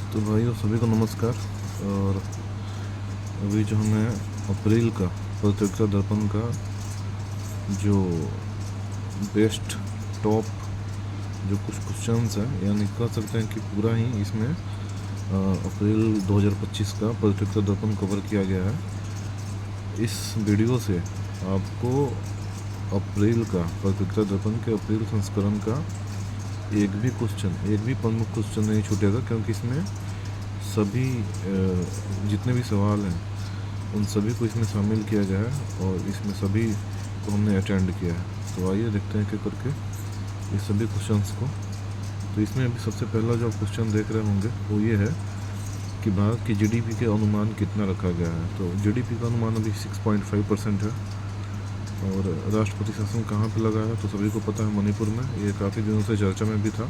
तो भाइयों सभी को नमस्कार। और अभी जो हमें अप्रैल का प्रतियोगिता दर्पण का जो बेस्ट टॉप जो कुछ क्वेश्चंस है, यानी कह सकते हैं कि पूरा ही इसमें अप्रैल 2025 का प्रतियोगिता दर्पण कवर किया गया है। इस वीडियो से आपको अप्रैल का प्रतियोगिता दर्पण के अप्रैल संस्करण का एक भी प्रमुख क्वेश्चन नहीं छूटेगा, क्योंकि इसमें सभी जितने भी सवाल हैं उन सभी को इसमें शामिल किया गया है और इसमें सभी को हमने अटेंड किया है। तो आइए देखते हैं क्या करके इस सभी क्वेश्चंस को। तो इसमें अभी सबसे पहला जो आप क्वेश्चन देख रहे होंगे वो ये है कि भारत की जीडीपी के अनुमान कितना रखा गया है। तो जीडीपी का अनुमान अभी 6.5% है। और राष्ट्रपति शासन कहाँ पे लगा है तो सभी को पता है, मणिपुर में। ये काफ़ी दिनों से चर्चा में भी था।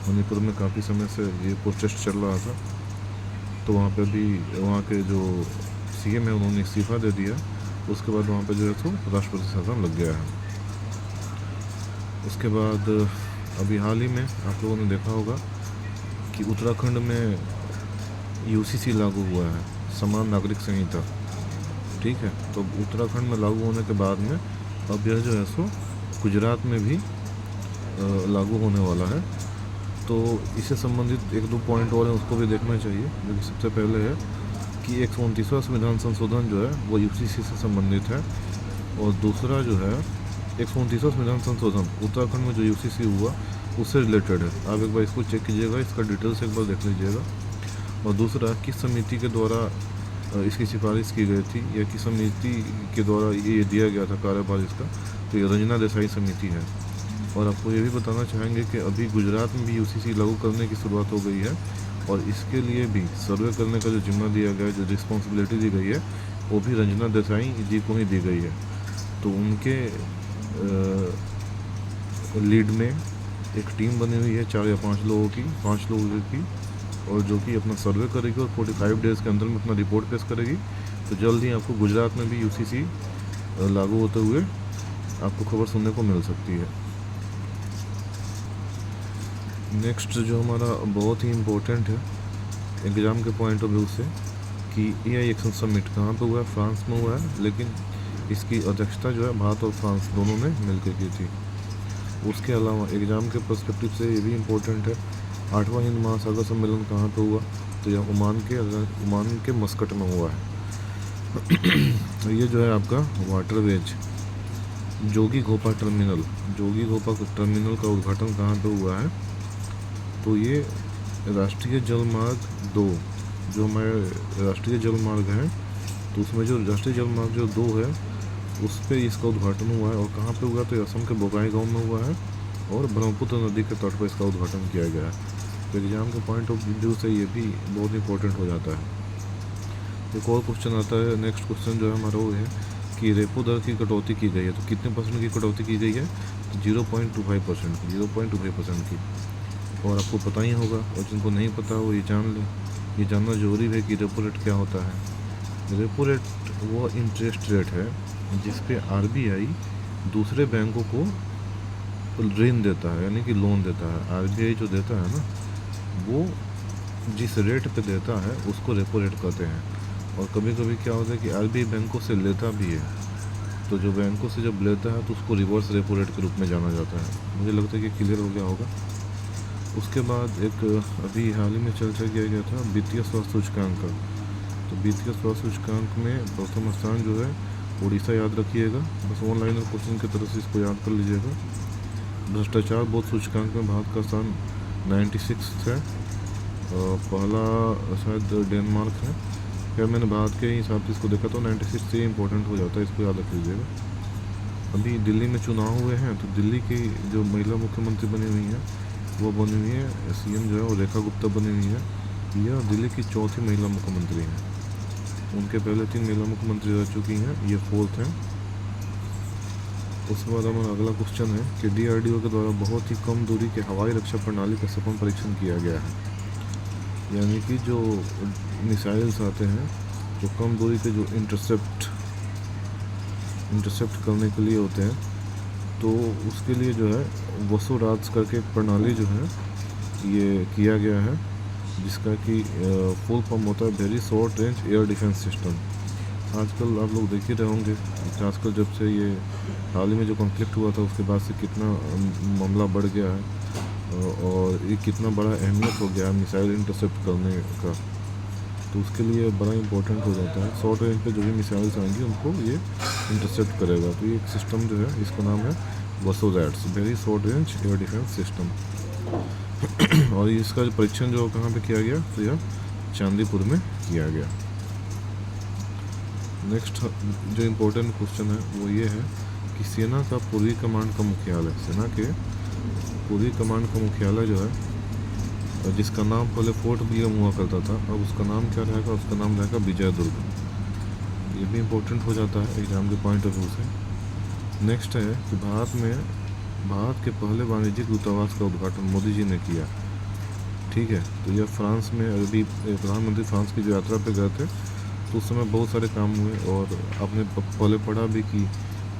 मणिपुर में काफ़ी समय से ये प्रोटेस्ट चल रहा था, तो वहाँ पे भी वहाँ के जो सीएम है उन्होंने इस्तीफ़ा दे दिया। उसके बाद वहाँ पे जो है तो राष्ट्रपति शासन लग गया है। उसके बाद अभी हाल ही में आप लोगों ने देखा होगा कि उत्तराखंड में यूसीसी लागू हुआ है, समान नागरिक संहिता। ठीक है, तो उत्तराखंड में लागू होने के बाद में अब यह जो है सो गुजरात में भी लागू होने वाला है। तो इससे संबंधित एक दो पॉइंट और हैं, उसको भी देखना चाहिए। जो कि सबसे पहले है कि 129वां संविधान संशोधन जो है वो यूसीसी से संबंधित है। और दूसरा जो है 129वां संविधान संशोधन उत्तराखंड में जो यूसीसी हुआ उससे रिलेटेड है। आप एक बार इसको चेक कीजिएगा, इसका डिटेल्स एक बार देख लीजिएगा। और दूसरा किस समिति के द्वारा इसकी सिफारिश की गई थी या किस समिति के द्वारा ये दिया गया था कार्यभार इसका, तो ये रंजना देसाई समिति है। और आपको ये भी बताना चाहेंगे कि अभी गुजरात में भी यूसीसी लागू करने की शुरुआत हो गई है और इसके लिए भी सर्वे करने का जो जिम्मा दिया गया है, जो रिस्पॉन्सिबिलिटी दी गई है, वो भी रंजना देसाई जी को ही दी गई है। तो उनके लीड में एक टीम बनी हुई है 4 या 5 लोगों की, और जो कि अपना सर्वे करेगी और 45 डेज़ के अंदर में अपना रिपोर्ट पेश करेगी। तो जल्द ही आपको गुजरात में भी यूसीसी लागू होते हुए आपको खबर सुनने को मिल सकती है। नेक्स्ट जो हमारा बहुत ही इम्पोर्टेंट है एग्ज़ाम के पॉइंट ऑफ व्यू से कि AI एक्शन समिट कहाँ पे हुआ है, फ्रांस में हुआ है, लेकिन इसकी अध्यक्षता जो है भारत और फ्रांस दोनों ने मिलकर की थी। उसके अलावा एग्ज़ाम के पर्सपेक्टिव से ये भी इम्पोर्टेंट है 8वां हिंद महासागर सम्मेलन कहाँ पे हुआ, तो यह ओमान के मस्कट में हुआ है। ये जो है आपका वाटरवेज जोगी घोपा टर्मिनल का उद्घाटन कहाँ पे हुआ है, तो ये राष्ट्रीय जलमार्ग 2 जो हमारे राष्ट्रीय जलमार्ग है, तो उसमें जो राष्ट्रीय जलमार्ग जो 2 है उस पर इसका उद्घाटन हुआ है। और कहाँ पे हुआ, तो असम के बोकाई गांव में हुआ है और ब्रह्मपुत्र नदी के तट पर इसका उद्घाटन किया गया है। तो एग्ज़ाम के पॉइंट ऑफ व्यू से ये भी बहुत इंपॉर्टेंट हो जाता है। एक और क्वेश्चन आता है, नेक्स्ट क्वेश्चन जो है हमारा वो है कि रेपो दर की कटौती की गई है, तो कितने परसेंट की कटौती की गई है, तो 0.25% की। और आपको पता ही होगा, और जिनको नहीं पता वो ये जान लें, ये जानना जरूरी है कि रेपो रेट क्या होता है। रेपो रेट वो इंटरेस्ट रेट है जिस पे RBI दूसरे बैंकों को ऋण देता है, यानी कि लोन देता है। RBI जो देता है ना, वो जिस रेट पे देता है उसको रेपो रेट कहते हैं। और कभी कभी क्या होता है कि RBI बैंकों से लेता भी है, तो जो बैंकों से जब लेता है तो उसको रिवर्स रेपो रेट के रूप में जाना जाता है। मुझे लगता है कि क्लियर हो गया होगा। उसके बाद एक अभी हाल ही में चर्चा किया गया था वित्तीय स्वास्थ्य सूचकांक का। तो वित्तीय स्वास्थ्य सूचकांक में प्रथम स्थान जो है उड़ीसा याद रखिएगा, बस ऑनलाइन और क्वेश्चन की तरफ से इसको याद कर लीजिएगा। भ्रष्टाचार बोध सूचकांक में भारत का स्थान 96 है, पहला शायद डेनमार्क है। खैर मैंने भारत के हिसाब से इसको देखा तो 96 से इम्पोर्टेंट हो जाता है, इसको याद रख लीजिएगा। अभी दिल्ली में चुनाव हुए हैं, तो दिल्ली की जो महिला मुख्यमंत्री बनी हुई हैं वो बनी हुई है CM जो है वो रेखा गुप्ता बनी हुई है। यह दिल्ली की चौथी महिला मुख्यमंत्री हैं। उनके पहले 3 महिला मुख्यमंत्री रह चुकी हैं, ये 4th हैं। उसके बाद हमारा अगला क्वेश्चन है कि DRDO के द्वारा बहुत ही कम दूरी के हवाई रक्षा प्रणाली का सफल परीक्षण किया गया है। यानी कि जो मिसाइल्स आते हैं जो कम दूरी के जो इंटरसेप्ट करने के लिए होते हैं, तो उसके लिए जो है वसुराज करके एक प्रणाली जो है ये किया गया है जिसका कि फुल फॉर्म होता है very short range air defence system. आजकल आप लोग देख ही रहे होंगे, खासकर जब से ये हाल ही में जो कॉन्फ्लिक्ट हुआ था उसके बाद से कितना मामला बढ़ गया है और ये कितना बड़ा अहमियत हो गया है मिसाइल इंटरसेप्ट करने का। तो उसके लिए बड़ा इंपॉर्टेंट हो जाता है, शॉर्ट रेंज पे जो भी मिसाइल्स आएंगी उनको ये इंटरसेप्ट करेगा। तो ये एक सिस्टम जो है इसका नाम है वसोजैट्स, very short range air defence system. और इसका जो परीक्षण जो कहाँ पे किया गया, तो यह चांदीपुर में किया गया। नेक्स्ट जो इम्पोर्टेंट क्वेश्चन है वो ये है कि सेना का पूर्वी कमांड का मुख्यालय, सेना के पूर्वी कमांड का मुख्यालय जो है, जिसका नाम पहले फोर्ट विलियम हुआ करता था, अब उसका नाम क्या रहेगा, उसका नाम रहेगा विजय दुर्ग। ये भी इम्पोर्टेंट हो जाता है एग्जाम के पॉइंट ऑफ व्यू से। नेक्स्ट है कि भारत के पहले वाणिज्यिक दूतावास का उद्घाटन मोदी जी ने किया। ठीक है, तो यह फ्रांस में, अभी प्रधानमंत्री फ्रांस की जो यात्रा पे गए थे तो उस समय बहुत सारे काम हुए और आपने पहले पढ़ा भी कि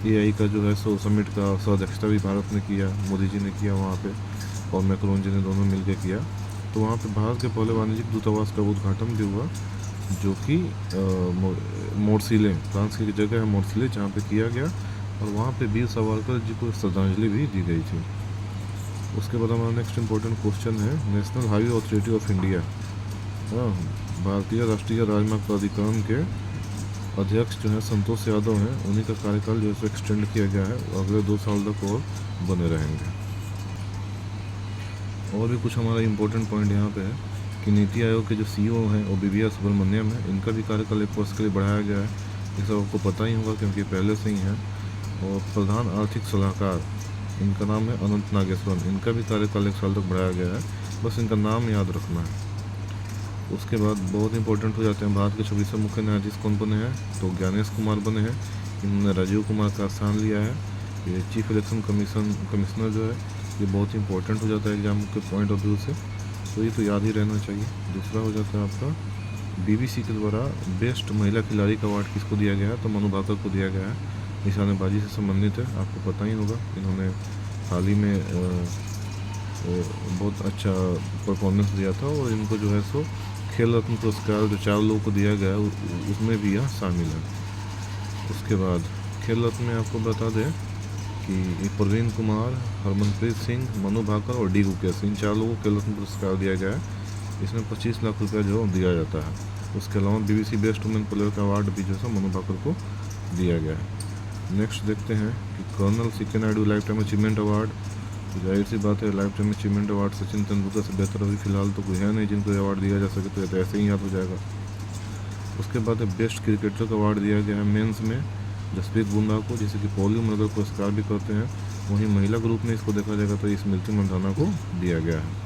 AI का जो है सो समिट का सह-अध्यक्षता भी भारत ने किया, मोदी जी ने किया वहाँ पे और मैक्रोन जी ने दोनों मिलकर किया। तो वहाँ पे भारत के पहले वाणिज्यिक दूतावास का उद्घाटन भी हुआ, जो कि मोर्सिले, फ्रांस की जगह है मोर्सिले, जहाँ पे किया गया और वहाँ पे वीर सावरकर जी को श्रद्धांजलि भी दी गई थी। उसके बाद हमारा नेक्स्ट इम्पोर्टेंट क्वेश्चन है national highway authority of India, भारतीय राष्ट्रीय राजमार्ग प्राधिकरण के अध्यक्ष जो है संतोष यादव हैं, उन्हीं का कार्यकाल जो है एक्सटेंड किया गया है, अगले 2 साल तक और बने रहेंगे। और भी कुछ हमारा इम्पोर्टेंट पॉइंट यहाँ पे है कि नीति आयोग के जो CEO हैं वो BVR सुब्रमण्यम है, इनका भी कार्यकाल 1 वर्ष के लिए बढ़ाया गया है। ये सब आपको पता ही होगा क्योंकि पहले से ही है। और प्रधान आर्थिक सलाहकार, इनका नाम है अनंत नागेश्वरन, इनका भी कार्यकाल 1 साल तक बढ़ाया गया है, बस इनका नाम याद रखना है। उसके बाद बहुत इंपॉर्टेंट हो जाते हैं भारत के 26वें मुख्य न्यायाधीश कौन बने हैं, तो ज्ञानेश कुमार बने हैं, इन्होंने राजीव कुमार का स्थान लिया है। ये चीफ इलेक्शन कमिश्नर जो है ये बहुत इंपॉर्टेंट हो जाता है एग्जाम के पॉइंट ऑफ व्यू से, तो ये तो याद ही रहना चाहिए। दूसरा हो जाता है आपका BBC के द्वारा बेस्ट महिला खिलाड़ी का अवार्ड किसको दिया गया है, तो मनु भाकर को दिया गया है, निशानेबाजी से संबंधित है, आपको पता ही होगा। इन्होंने हाल ही में बहुत अच्छा परफॉर्मेंस दिया था और इनको जो है सो खेल रत्न पुरस्कार जो 4 लोगों को दिया गया है उसमें भी यह शामिल है। उसके बाद खेल रत्न में आपको बता दें कि प्रवीण कुमार, हरमनप्रीत सिंह, मनु भाकर और डी गुकेश, इन 4 लोगों को खेल रत्न पुरस्कार दिया गया है। इसमें 25 लाख रुपया जो दिया जाता है। उसके अलावा BBC बेस्ट वुमेन प्लेयर का अवार्ड भी जो है मनु भाकर को दिया गया है। नेक्स्ट देखते हैं कि colonel CK Naidu life time achievement award, तो जाहिर सी बात है life time achievement award Sachin Tendulkar से बेहतर अभी फिलहाल तो कोई है नहीं जिनको अवार्ड दिया जा सके, तो ये तो ऐसे ही याद हो जाएगा। उसके बाद बेस्ट क्रिकेटर का अवार्ड दिया गया है मेंस में जसप्रीत बुमराह को, जिसे कि पोलियो मेडल पुरस्कार भी करते हैं। वहीं महिला ग्रुप में इसको देखा जाएगा तो स्मृति मंदाना को दिया गया है।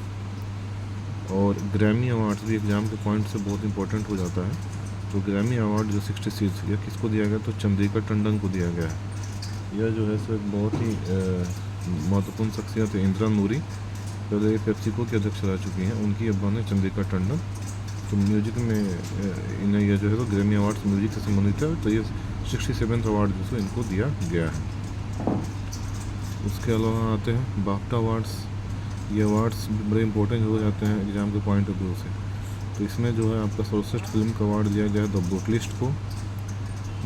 और ग्रैमी अवार्ड्स भी एग्जाम के पॉइंट से बहुत इंपॉर्टेंट हो जाता है। तो ग्रैमी अवार्ड जो 66 यह किसको दिया गया, तो चंद्रिका टंडन को दिया गया है। यह जो है सो एक बहुत ही महत्वपूर्ण शख्सियत है। इंदिरा नूरी पहले पेप्सिको के अध्यक्ष रह चुकी हैं, उनकी अब बने चंद्रिका टंडन। तो म्यूजिक में इन्हें यह जो है तो ग्रैमी अवार्ड्स म्यूजिक से संबंधित है, तो ये 67वां अवार्ड जो है इनको दिया गया है। उसके अलावा आते हैं बाफ्टा अवार्ड्स। ये अवार्ड्स बड़े इंपॉर्टेंट हो जाते हैं एग्जाम के पॉइंट ऑफ व्यू से। तो इसमें जो है आपका सर्वश्रेष्ठ फिल्म का अवार्ड दिया गया है द ब्रूटलिस्ट को।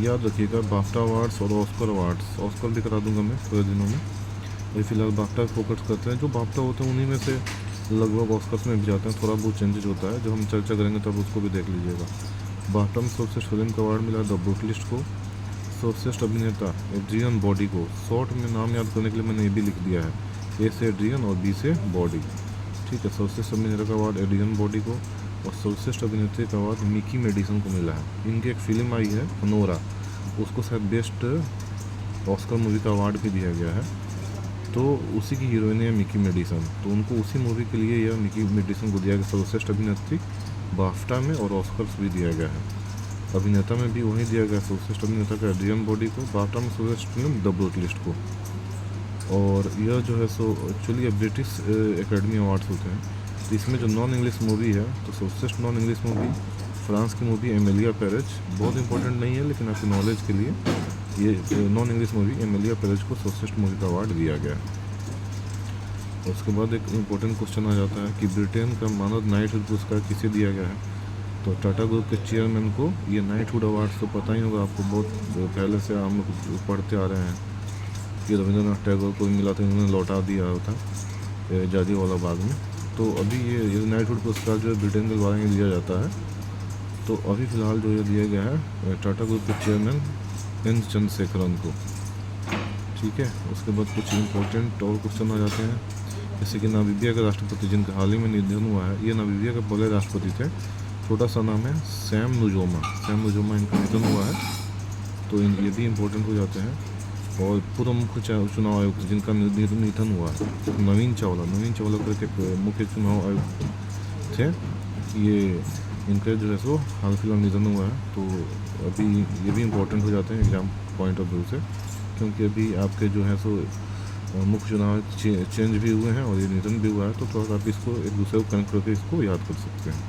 याद रखिएगा बाफ्टा अवार्ड्स और ऑस्कर अवार्ड्स, ऑस्कर भी करा दूंगा मैं थोड़े दिनों में। अभी फिलहाल बाफ्टा फोकस करते हैं। जो बाफ्टा होते हैं उन्हीं में से लगभग ऑस्कर्स में भी जाते हैं, थोड़ा बहुत चेंजेज होता है, जो हम चर्चा करेंगे तब उसको भी देख लीजिएगा। बाफ्टा में सर्वश्रेष्ठ फिल्म का अवार्ड मिला द ब्रूटलिस्ट को। सर्वश्रेष्ठ अभिनेता एड्रियन बॉडी को, शॉर्ट में नाम याद करने के लिए मैंने ये भी लिख दिया है, A से एड्रियन और B से बॉडी। ठीक है, सर्वश्रेष्ठ अभिनेता का अवार्ड एड्रियन बॉडी को और सर्वश्रेष्ठ अभिनेत्री का अवार्ड मिकी मेडिसन को मिला है। इनकी एक फिल्म आई है अनोरा, उसको शायद बेस्ट ऑस्कर मूवी का अवार्ड भी दिया गया है। तो उसी की हीरोइन है मिकी मेडिसन, तो उनको उसी मूवी के लिए यह मिकी मेडिसन को दिया गया सर्वश्रेष्ठ अभिनेत्री बाफ्टा में, और ऑस्कर्स भी दिया गया है। अभिनेता में भी वही दिया गया सर्वश्रेष्ठ अभिनेता का एड्रियन बॉडी को, बाफ्टा में सर्वश्रेष्ठ फिल्म द ब्रूटलिस्ट को। और यह जो है सो एक्चुअली ये ब्रिटिश एकेडमी अवार्ड्स होते हैं। तो इसमें जो नॉन इंग्लिश मूवी है, तो सर्वश्रेष्ठ नॉन इंग्लिश मूवी फ्रांस की मूवी एमिलिया पेरेज, बहुत इंपॉर्टेंट नहीं है लेकिन आपकी नॉलेज के लिए, ये non English movie Emilia Perez को सर्वश्रेष्ठ मूवी का अवार्ड दिया गया है। उसके बाद एक इम्पोर्टेंट क्वेश्चन आ जाता है कि ब्रिटेन का मानद नाइटहुड पुरस्कार किसे दिया गया है। तो टाटा ग्रुप के चेयरमैन को ये नाइटहुड अवार्ड्स तो पता ही होगा आपको, बहुत पहले से हम लोग पढ़ते आ रहे हैं कि रविंद्रनाथ टैगोर को मिला था, इन्होंने लौटा दिया होता जालियांवाला बाग में। तो अभी ये नाइटहुड पुरस्कार जो है ब्रिटेन के द्वारा ही दिया जाता है। तो अभी फ़िलहाल जो ये दिया गया है टाटा ग्रुप के चेयरमैन एन चंद्रशेखरन को। ठीक है, उसके बाद कुछ इम्पोर्टेंट और क्वेश्चन आ जाते हैं, जैसे कि नामीबिया के राष्ट्रपति जिनका हाल ही में निधन हुआ है, ये नामीबिया के पहले राष्ट्रपति थे, छोटा सा नाम है सैम नुजोमा इनका निधन हुआ है। तो ये भी इम्पोर्टेंट हो जाते हैं। और पूर्व मुख्य चुनाव आयुक्त जिनका निधन हुआ है, नवीन चावला करके मुख्य चुनाव आयुक्त थे, ये इनका जो है सो हाल फिलहाल निधन हुआ है। तो अभी ये भी इम्पोर्टेंट हो जाते हैं एग्ज़ाम पॉइंट ऑफ व्यू से, क्योंकि अभी आपके जो है सो मुख्य चुनाव चेंज भी हुए हैं और ये निधन भी हुआ है। तो थोड़ा सा आप इसको एक दूसरे को कनेक्ट करके इसको याद कर सकते हैं।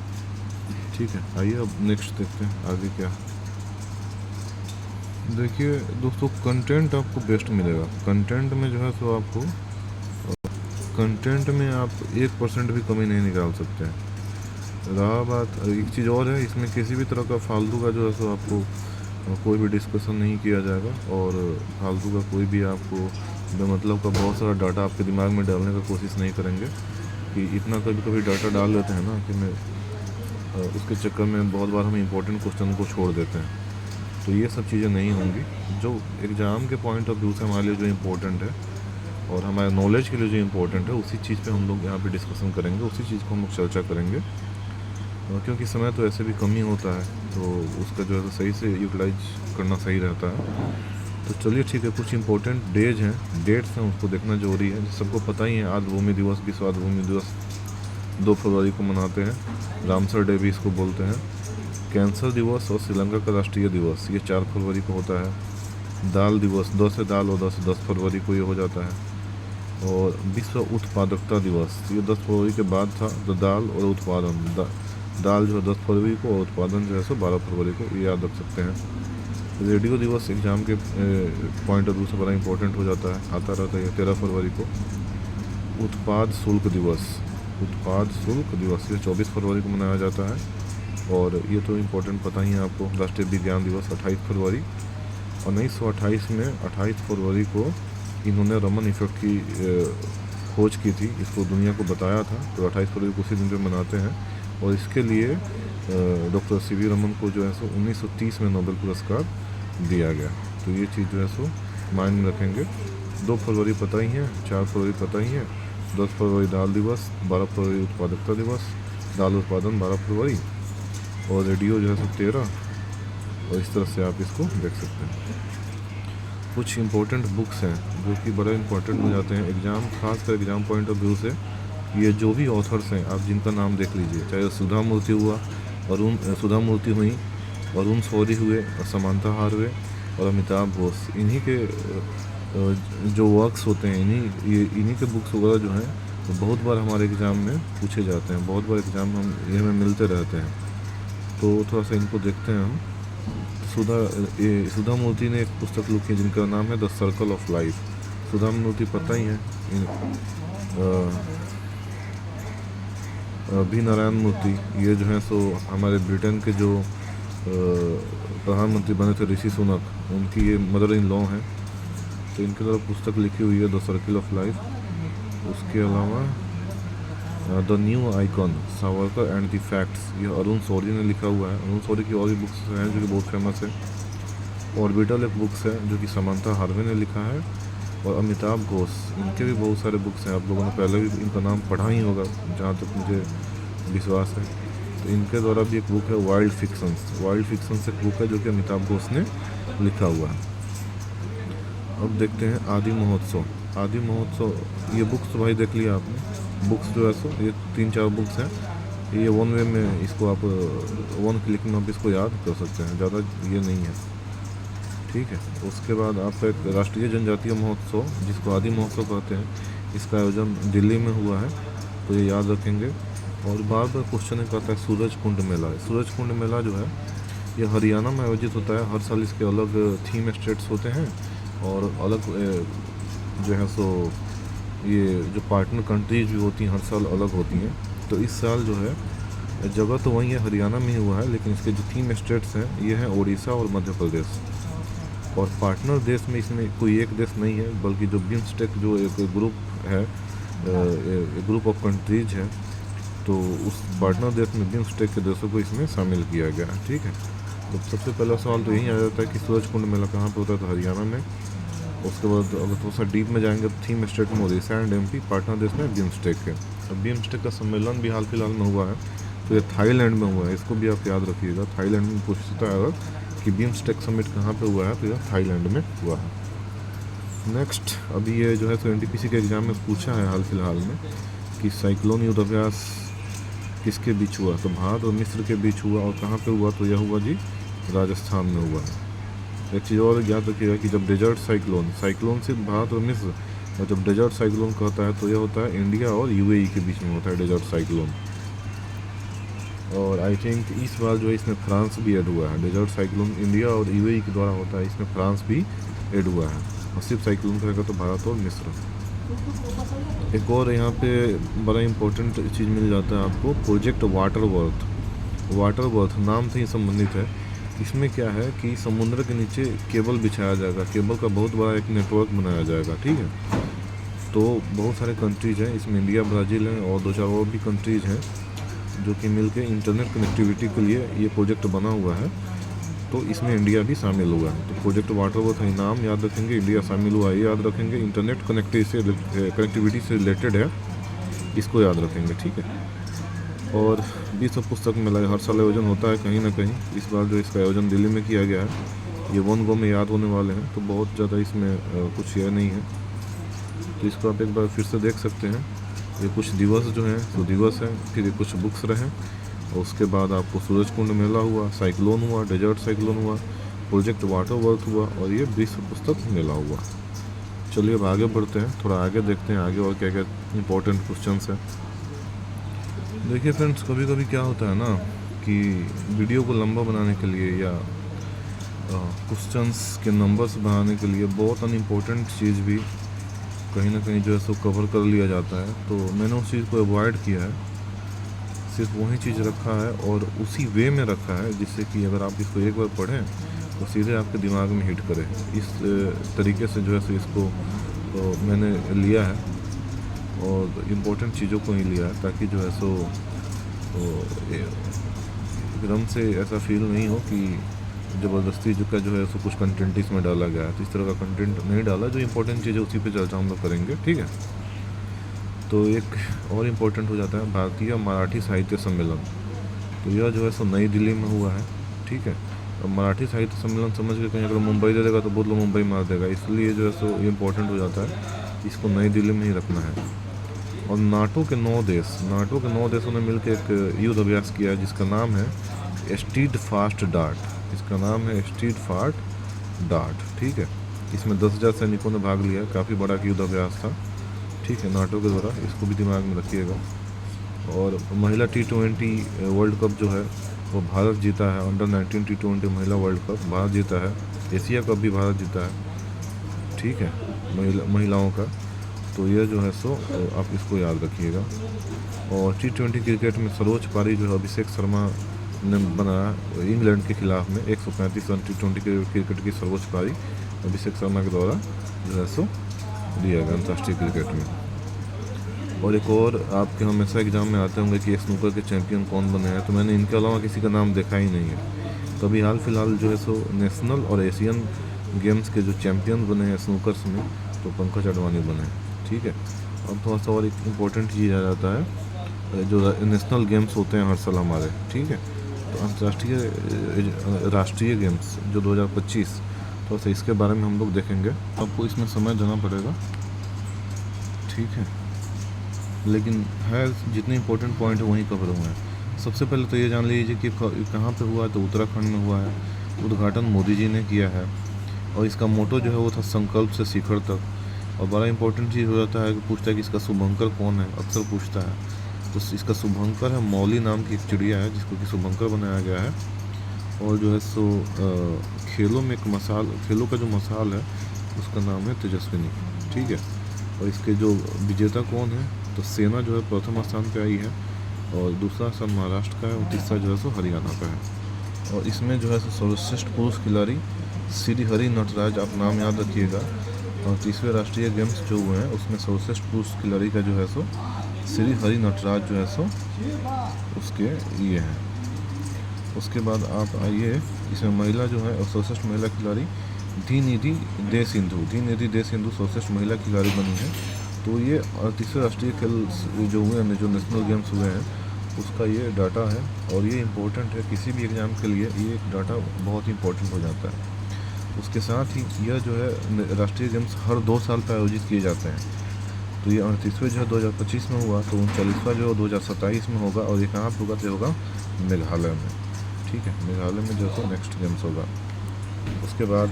ठीक है, आइए अब नेक्स्ट देखते हैं आगे क्या। देखिए दोस्तों, कंटेंट आपको बेस्ट मिलेगा। कंटेंट में जो है सो आपको कंटेंट में आप 1% भी कमी नहीं निकाल सकते हैं। रहा बात एक चीज़ और है, इसमें किसी भी तरह का फालतू का जो है सो आपको कोई भी डिस्कशन नहीं किया जाएगा, और फालतू का कोई भी आपको मतलब का बहुत सारा डाटा आपके दिमाग में डालने का कोशिश नहीं करेंगे। कि इतना कभी डाटा डाल देते हैं ना कि मैं उसके चक्कर में बहुत बार हम इम्पोर्टेंट क्वेश्चन को छोड़ देते हैं। तो ये सब चीज़ें नहीं होंगी। जो एग्ज़ाम के पॉइंट ऑफ व्यू से हमारे लिए जो इम्पोर्टेंट है और हमारे नॉलेज के लिए जो इम्पोर्टेंट है, उसी चीज़ पे हम लोग यहाँ पे डिस्कशन करेंगे, उसी चीज़ को हम लोग चर्चा करेंगे। क्योंकि समय तो ऐसे भी कम ही होता है, तो उसका जो है सही से यूटिलाइज करना सही रहता है। तो चलिए ठीक है, कुछ इंपॉर्टेंट डेज हैं, डेट्स हैं, उसको देखना जरूरी है। सबको पता ही है, आज भूमि दिवस, विश्व आर्द्रभूमि दिवस 2 फरवरी को मनाते हैं। रामसर डे भी इसको बोलते हैं। कैंसर दिवस और श्रीलंका का राष्ट्रीय दिवस ये 4 फरवरी को होता है। दाल दिवस 10 से दाल और 10 फरवरी को ये हो जाता है। और विश्व उत्पादकता दिवस ये 10 फरवरी के बाद था। तो दाल और उत्पादन, दाल जो है 10 फरवरी को और उत्पादन जो है सो 12 फरवरी को, ये याद रख सकते हैं। रेडियो दिवस एग्ज़ाम के पॉइंट ऑफ व्यू से बड़ा इंपॉर्टेंट हो जाता है, आता रहता है 13 फरवरी को। उत्पाद शुल्क दिवस ये 24 फरवरी को मनाया जाता है। और ये तो इम्पोर्टेंट पता ही है आपको। राष्ट्रीय विज्ञान दिवस 28 फरवरी। 1928 में 28 फरवरी को इन्होंने रमन इफेक्ट की खोज की थी, इसको दुनिया को बताया था। तो 28 फरवरी को उसी दिन पे मनाते हैं। और इसके लिए डॉक्टर सी वी रमन को जो है सो 1930 में नोबेल पुरस्कार दिया गया। तो ये चीज़ जो है सो माइंड में रखेंगे। 2 फरवरी पता ही है, 4 फरवरी पता ही है, 10 फरवरी दाल दिवस, 12 फरवरी उत्पादकता दिवस, दाल उत्पादन 12 फरवरी, और रेडियो जो है सो 13। और इस तरह से आप इसको देख सकते हैं। कुछ इम्पोर्टेंट बुक्स हैं जो कि बड़े इम्पोर्टेंट हो जाते हैं एग्ज़ाम, खासकर एग्ज़ाम पॉइंट ऑफ व्यू से। ये जो भी ऑथर्स हैं आप जिनका नाम देख लीजिए, चाहे सुधा मूर्ति हुआ, सुधा मूर्ति हुई, अरुण शौरी हुए, समांता हार हुए और अमिताभ घोष, इन्हीं के जो वर्क्स होते हैं, इन्हीं के बुक्स वगैरह जो हैं तो बहुत बार हमारे एग्ज़ाम में पूछे जाते हैं, बहुत बार एग्ज़ाम हम ये में मिलते रहते हैं। तो थोड़ा सा इनको देखते हैं हम। सुधा मूर्ति ने एक पुस्तक लिखी जिनका नाम है द सर्कल ऑफ लाइफ। सुधा मूर्ति पता ही है। भी नारायण मूर्ति ये जो है सो हमारे ब्रिटेन के जो प्रधानमंत्री बने थे ऋषि सुनक, उनकी ये मदर इन लॉ हैं। तो इनके द्वारा पुस्तक लिखी हुई है द सर्कल ऑफ लाइफ। उसके अलावा the new icon, Savarkar and the facts, ये अरुण शौरी ने लिखा हुआ है। अरुण शौरी की और भी बुक्स हैं जो कि बहुत फेमस है। ऑर्बिटल एक बुक्स है जो कि समांता हार्वे ने लिखा है। और अमिताभ घोष, इनके भी बहुत सारे बुक्स हैं, आप लोगों ने पहले भी इनका नाम पढ़ा ही होगा जहाँ तक मुझे विश्वास है। तो इनके द्वारा भी एक बुक है वाइल्ड फिक्शंस एक बुक है जो कि अमिताभ घोष ने लिखा हुआ है। अब देखते हैं आदि महोत्सव, ये बुक्स तो भाई देख लिया आपने। बुक्स जो है सो ये 3-4 बुक्स हैं, ये वन वे में इसको आप 1 क्लिक में आप इसको याद कर सकते हैं, ज़्यादा ये नहीं है। ठीक है, उसके बाद आपका एक राष्ट्रीय जनजातीय महोत्सव जिसको आदि महोत्सव कहते हैं, इसका आयोजन दिल्ली में हुआ है, तो ये याद रखेंगे। और बार बार क्वेश्चन कहता है सूरज कुंड मेला जो है ये हरियाणा में आयोजित होता है। हर साल इसके अलग थीम स्टेट्स होते हैं और अलग जो है सो ये जो पार्टनर कंट्रीज भी होती हैं हर साल अलग होती हैं। तो इस साल जो है जगह तो वही है, हरियाणा में ही हुआ है, लेकिन इसके जो थीम स्टेट्स हैं ये हैं उड़ीसा और मध्य प्रदेश। और पार्टनर देश में इसमें कोई एक देश नहीं है, बल्कि जो बिम्स्टेक जो एक ग्रुप है, एक ग्रुप ऑफ कंट्रीज है, तो उस पार्टनर देश में बिम्स्टेक के देशों को इसमें शामिल किया गया है। ठीक है, तो सबसे पहला सवाल तो यही आ जाता है कि सूरज कुंड मेला कहाँ पे होता है, तो हरियाणा में। उसके बाद अगर थोड़ा सा डीप में जाएंगे तो थीम स्टेट में उड़ीसा एंड एमपी, पार्टनर देश में बिम्स्टेक है। अब बिम्स्टेक का सम्मेलन भी हाल फिलहाल में हुआ है, तो ये थाईलैंड में हुआ है, इसको भी आप याद रखिएगा। थाईलैंड में पूछता है अगर कि बिम्स्टेक समिट कहाँ पे हुआ है, तो यह थाईलैंड में हुआ है। नेक्स्ट, अभी ये जो है तो एनटीपीसी के एग्ज़ाम में पूछा है हाल फिलहाल में कि साइक्लोन युद्धाभ्यास किसके बीच हुआ, तो भारत और मिस्र के बीच हुआ। और कहाँ पे हुआ, तो यह हुआ जी राजस्थान में हुआ है। एक चीज़ और याद रखिएगा कि जब डेजर्ट साइक्लोन सिर्फ भारत और मिस्र, और जब डेजर्ट साइक्लोन कहता है तो यह होता है इंडिया और यूएई के बीच में होता है डेजर्ट साइक्लोन। और आई थिंक इस बार जो है इसमें फ्रांस भी ऐड हुआ है। डेजर्ट साइक्लोन इंडिया और यूएई के द्वारा होता है, इसमें फ्रांस भी ऐड हुआ है। और सिर्फ साइक्लोन करेगा तो भारत और मिस्र। एक और यहाँ पे बड़ा इम्पोर्टेंट चीज़ मिल जाता है आपको, प्रोजेक्ट वाटर वर्थ नाम से ही संबंधित है। इसमें क्या है कि समुद्र के नीचे केबल बिछाया जाएगा, केबल का बहुत बड़ा एक नेटवर्क बनाया जाएगा। ठीक है, तो बहुत सारे कंट्रीज़ हैं इसमें, इंडिया, ब्राज़ील हैं और दो चार और भी कंट्रीज़ हैं जो कि मिलके इंटरनेट कनेक्टिविटी के लिए ये प्रोजेक्ट बना हुआ है। तो इसमें इंडिया भी शामिल हुआ है। तो प्रोजेक्ट वाटर वर्थ है, नाम याद रखेंगे, इंडिया शामिल हुआ है ये याद रखेंगे, इंटरनेट कनेक्टिविटी से रिलेटेड है, इसको याद रखेंगे। ठीक है, और विश्व पुस्तक मेला हर साल आयोजन होता है कहीं ना कहीं। इस बार जो इसका आयोजन दिल्ली में किया गया है, ये 1 गो में याद होने वाले हैं, तो बहुत ज़्यादा इसमें कुछ यह नहीं है, तो इसको आप एक बार फिर से देख सकते हैं। ये कुछ दिवस जो हैं तो दिवस हैं, फिर ये कुछ बुक्स रहे, और उसके बाद आपको सूरज कुंड मेला हुआ, साइक्लोन हुआ, डेजर्ट साइक्लोन हुआ, प्रोजेक्ट वाटर वर्थ हुआ, और ये विश्व पुस्तक मेला हुआ। चलिए अब आगे बढ़ते हैं, थोड़ा आगे देखते हैं आगे और क्या क्या इंपॉर्टेंट क्वेश्चंस हैं। देखिए फ्रेंड्स, कभी कभी क्या होता है ना कि वीडियो को लंबा बनाने के लिए या क्वेश्चंस के नंबर्स बढ़ाने के लिए बहुत अनइम्पोर्टेंट चीज़ भी कहीं ना कहीं जो है सो कवर कर लिया जाता है। तो मैंने उस चीज़ को अवॉइड किया है, सिर्फ वही चीज़ रखा है और उसी वे में रखा है जिससे कि अगर आप इसको एक बार पढ़ें तो सीधे आपके दिमाग में हिट करे। इस तरीके से जो है सो इसको तो मैंने लिया है और इम्पोर्टेंट चीज़ों को ही लिया है, ताकि जो है सो एकदम से ऐसा फील नहीं हो कि ज़बरदस्ती जो है सो कुछ कंटेंट इसमें डाला गया है। तो इस तरह का कंटेंट नहीं डाला, जो इम्पोर्टेंट चीज़ है उसी पे चर्चा हम लोग करेंगे। ठीक है, तो एक और इम्पोर्टेंट हो जाता है भारतीय मराठी साहित्य सम्मेलन। तो यह जो है सो नई दिल्ली में हुआ है। ठीक है, अब मराठी साहित्य सम्मेलन समझ के कहीं अगर मुंबई दे देगा तो बहुत लोग मुंबई मार देगा, इसलिए जो है सो इम्पोर्टेंट हो जाता है, इसको नई दिल्ली में ही रखना है। और नाटो के 9 देशों ने मिलकर एक युद्ध अभ्यास किया है जिसका नाम है स्टीड फास्ट डार्ट। इसका नाम है स्टीड फास्ट डार्ट। ठीक है, इसमें 10,000 सैनिकों ने भाग लिया, काफ़ी बड़ा युद्ध अभ्यास था। ठीक है, नाटो के द्वारा, इसको भी दिमाग में रखिएगा। और महिला T20 वर्ल्ड कप जो है वो भारत जीता है, अंडर 19 T20 महिला वर्ल्ड कप भारत जीता है। एशिया कप भी भारत जीता है। ठीक है, महिलाओं का। तो यह जो है सो आप इसको याद रखिएगा। और T20 क्रिकेट में सर्वोच्च पारी जो है अभिषेक शर्मा ने बनाया इंग्लैंड के खिलाफ में 135 रन T20 क्रिकेट की सर्वोच्च पारी अभिषेक शर्मा के द्वारा जो है सो दिया गया अंतर्राष्ट्रीय क्रिकेट में। और एक और आपके हमेशा एग्जाम में आते होंगे कि स्नूकर के चैंपियन कौन बने हैं, तो मैंने इनके अलावा किसी का नाम देखा ही नहीं है। तो अभी हाल फिलहाल जो है सो नेशनल और एशियन गेम्स के जो चैंपियन बने हैं स्नूकर्स में, तो पंकज अडवाणी बने हैं। ठीक है, अब थोड़ा सा और एक इम्पोर्टेंट चीज़ आ जाता है, जो नेशनल गेम्स होते हैं हर साल हमारे। ठीक है, तो अंतर्राष्ट्रीय राष्ट्रीय गेम्स जो 2025, तो ऐसे इसके बारे में हम लोग देखेंगे। आपको इसमें समय देना पड़ेगा। ठीक है, लेकिन है जितने इम्पोर्टेंट पॉइंट है वहीं कवर हुए हैं। सबसे पहले तो ये जान लीजिए कि कहाँ पे हुआ है, तो उत्तराखंड में हुआ है। उद्घाटन मोदी जी ने किया है और इसका मोटो जो है वो था संकल्प से शिखर तक। और बड़ा इंपॉर्टेंट चीज़ हो जाता है कि पूछता है कि इसका शुभंकर कौन है, अक्सर पूछता है। तो इसका शुभंकर है मौली नाम की एक चिड़िया है जिसको कि शुभंकर बनाया गया है। और जो है सो खेलों में एक खेलों का जो मसाल है उसका नाम है तेजस्विनी। ठीक है, और इसके जो विजेता कौन है, तो सेना जो है प्रथम स्थान पे आई है और दूसरा स्थान महाराष्ट्र का है और तीसरा जो है सो हरियाणा का है। और इसमें जो है सो सर्वश्रेष्ठ पुरुष खिलाड़ी श्री हरि नटराज, आप नाम याद रखिएगा। और तीसरे राष्ट्रीय गेम्स जो हुए हैं उसमें सर्वश्रेष्ठ पुरुष खिलाड़ी का जो है सो श्री हरि नटराज जो है सो उसके ये हैं। उसके बाद आप आइए, इसमें महिला जो है और सर्वश्रेष्ठ महिला खिलाड़ी धीनिधि दे सिंधु सर्वश्रेष्ठ महिला खिलाड़ी बनी है। तो ये तीसरे राष्ट्रीय खेल जो हुए हैं, जो नेशनल गेम्स हुए हैं, उसका ये डाटा है और ये इम्पोर्टेंट है किसी भी एग्ज़ाम के लिए, ये डाटा बहुत ही इम्पोर्टेंट हो जाता है। उसके साथ ही यह जो है राष्ट्रीय गेम्स हर 2 साल पर आयोजित किए जाते हैं। तो ये 38वें जो है 2025 में हुआ, तो 39वां जो है 2027 में होगा और ये कहाँ पर होगा, तो होगा मेघालय में। ठीक है, मेघालय में जो है नेक्स्ट गेम्स होगा। उसके बाद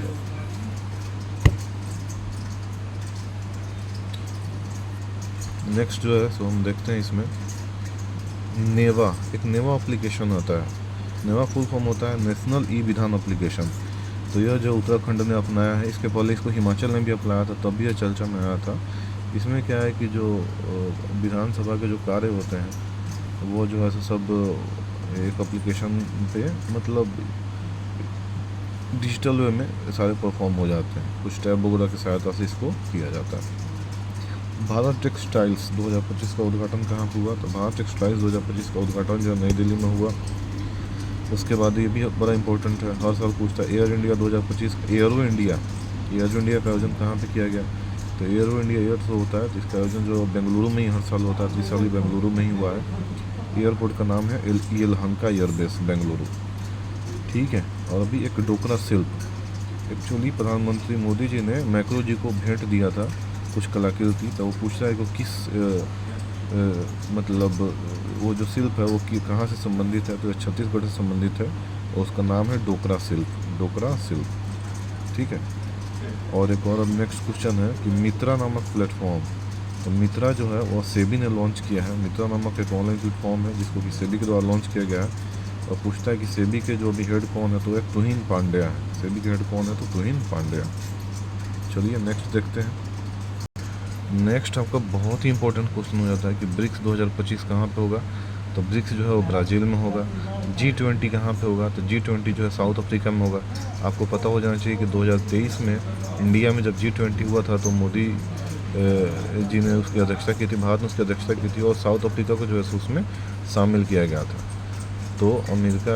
नेक्स्ट जो है सो हम देखते हैं इसमें नेवा, एक नेवा एप्लीकेशन आता है। नेवा फुल फॉर्म होता है नेशनल ई विधान एप्लीकेशन। तो यह जो उत्तराखंड ने अपनाया है, इसके पहले इसको हिमाचल ने भी अपनाया था, तब भी यह चर्चा में आया था। इसमें क्या है कि जो विधानसभा के जो कार्य होते हैं वो जो है सब एक एप्लीकेशन पे मतलब डिजिटल वे में सारे परफॉर्म हो जाते हैं, कुछ टैब वगैरह की सहायता से इसको किया जाता है। भारत टेक्सटाइल्स 2025 का उद्घाटन कहाँ पर हुआ, तो भारत टेक्सटाइल्स 2025 का उद्घाटन जो नई दिल्ली में हुआ। उसके बाद ये भी बड़ा इंपॉर्टेंट है, हर साल पूछता है एयर इंडिया 2025, एयरो इंडिया का आयोजन कहाँ पे किया गया, तो एयरो इंडिया एयर तो होता है, तो इसका आयोजन जो बेंगलुरु में ही हर साल होता है, तो इस साल भी बेंगलुरु में ही हुआ है। एयरपोर्ट का नाम है यलहंका एयरबेस बेंगलुरु। ठीक है, और अभी एक डोकरा शिल्प, एक्चुअली प्रधानमंत्री मोदी जी ने मैक्रो जी को भेंट दिया था कुछ कलाकृति, तो वो पूछ रहा है कि किस मतलब वो जो शिल्प है वो कहाँ से संबंधित है, तो छत्तीसगढ़ से संबंधित है और उसका नाम है डोकरा शिल्प। ठीक है, और एक और नेक्स्ट क्वेश्चन है कि मित्रा नामक प्लेटफॉर्म, तो मित्रा जो है वो सेबी ने लॉन्च किया है। मित्रा नामक एक ऑनलाइन प्लेटफॉर्म है जिसको कि सेबी के द्वारा लॉन्च किया गया है। और पूछता है कि सेबी के जो अभी हेड कौन है, तो एक तुहिन पांड्या है। सेबी के हेड कौन है, तो तुहिन पांड्या। चलिए नेक्स्ट देखते हैं। नेक्स्ट आपका बहुत ही इंपॉर्टेंट क्वेश्चन हो जाता है कि ब्रिक्स 2025 कहाँ पे होगा, तो ब्रिक्स जो है वो ब्राज़ील में होगा। G20 कहाँ पे होगा, तो G20 जो है साउथ अफ्रीका में होगा। आपको पता हो जाना चाहिए कि 2023 में इंडिया में जब G20 हुआ था तो मोदी जी ने उसकी अध्यक्षता की थी, भारत ने उसकी अध्यक्षता की थी और साउथ अफ्रीका को जो है उसमें शामिल किया गया था। तो अमेरिका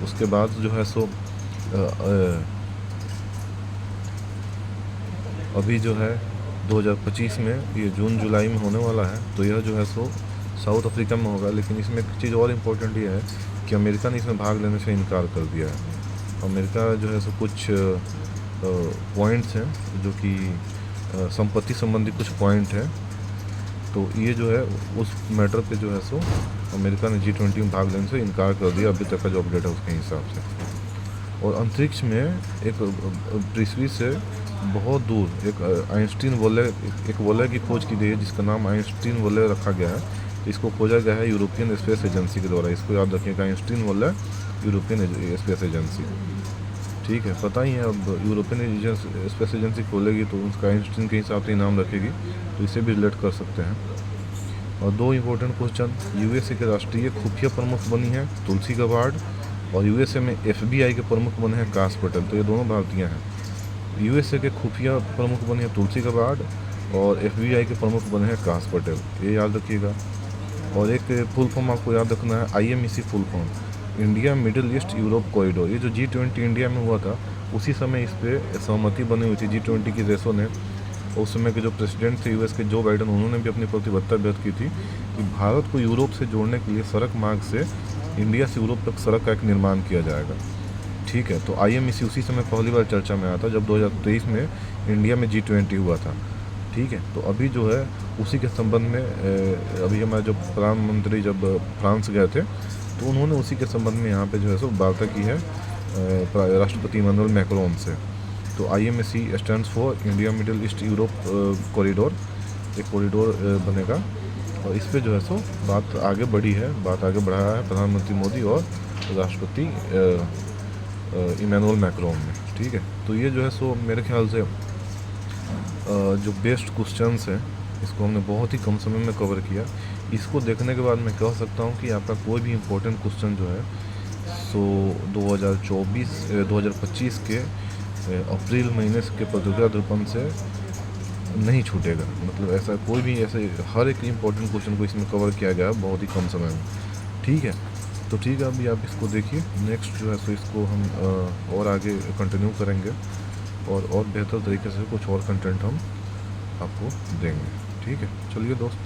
उसके बाद जो है सो अभी जो है 2025 में ये जून जुलाई में होने वाला है, तो यह जो है सो साउथ अफ्रीका में होगा। लेकिन इसमें एक चीज़ और इम्पोर्टेंट ये है कि अमेरिका ने इसमें भाग लेने से इनकार कर दिया है। अमेरिका जो है सो कुछ पॉइंट्स हैं जो कि संपत्ति संबंधी कुछ पॉइंट हैं, तो ये जो है उस मैटर पे जो है सो अमेरिका ने G20 में भाग लेने से इनकार कर दिया, अभी तक का जो अपडेट है उसके हिसाब से। और अंतरिक्ष में एक पृथ्वी से बहुत दूर एक आइंस्टीन वलय की खोज की गई है जिसका नाम आइंस्टीन वलय रखा गया है। तो इसको खोजा गया है यूरोपियन स्पेस एजेंसी के द्वारा। इसको याद रखिएगा, आइंस्टीन वलय यूरोपियन स्पेस एजेंसी। ठीक है, पता ही है अब यूरोपियन स्पेस एजेंसी खोलेगी तो उसका आइंस्टीन के हिसाब से नाम रखेगी, तो इसे भी रिलेट कर सकते हैं। और दो इम्पोर्टेंट क्वेश्चन, यूएसए के राष्ट्रीय खुफिया प्रमुख बनी है तुलसी गबार्ड और यूएसए में FBI के प्रमुख बने हैं काश पटेल। तो ये दोनों भारतीय हैं। यूएसए के खुफिया प्रमुख बने हैं तुलसी गबार्ड और FBI के प्रमुख बने हैं काश पटेल, ये याद रखिएगा। और एक फुल फॉर्म आपको याद रखना है, IMEC full form, India middle east Europe corridor. ये जो G20 इंडिया में हुआ था उसी समय इस पर सहमति बनी हुई थी G20 की देशों ने। उस समय के जो प्रेसिडेंट थे यूएस के जो बाइडन, उन्होंने भी अपनी प्रतिबद्धता व्यक्त की थी कि भारत को यूरोप से जोड़ने के लिए सड़क मार्ग से इंडिया से यूरोप तक सड़क का एक निर्माण किया जाएगा। ठीक है, तो IMEC उसी समय पहली बार चर्चा में आया था जब 2023 में इंडिया में G20 हुआ था। ठीक है, तो अभी जो है उसी के संबंध में अभी हमारे जो प्रधानमंत्री जब फ्रांस गए थे तो उन्होंने उसी के संबंध में यहाँ पे जो है सो वार्ता की है राष्ट्रपति इमैनुअल मैक्रोन से। तो IMEC stands for India middle east Europe corridor, एक कॉरिडोर बनेगा और इस पे जो है सो बात आगे बढ़ाया है प्रधानमंत्री मोदी और राष्ट्रपति इमैनुअल मैक्रोन ने। ठीक है, तो ये जो है सो मेरे ख्याल से जो बेस्ट क्वेश्चंस हैं इसको हमने बहुत ही कम समय में कवर किया। इसको देखने के बाद मैं कह सकता हूँ कि आपका कोई भी इम्पोर्टेंट क्वेश्चन जो है सो 2025 के अप्रैल महीने के प्रतियोगिता दर्पण से नहीं छूटेगा। मतलब ऐसा कोई भी ऐसे हर एक इम्पोर्टेंट क्वेश्चन को इसमें कवर किया गया बहुत ही कम समय में। ठीक है, तो ठीक है, अभी आप इसको देखिए। नेक्स्ट जो है सो इसको हम और आगे कंटिन्यू करेंगे और बेहतर तरीके से कुछ और कंटेंट हम आपको देंगे। ठीक है, चलिए दोस्त।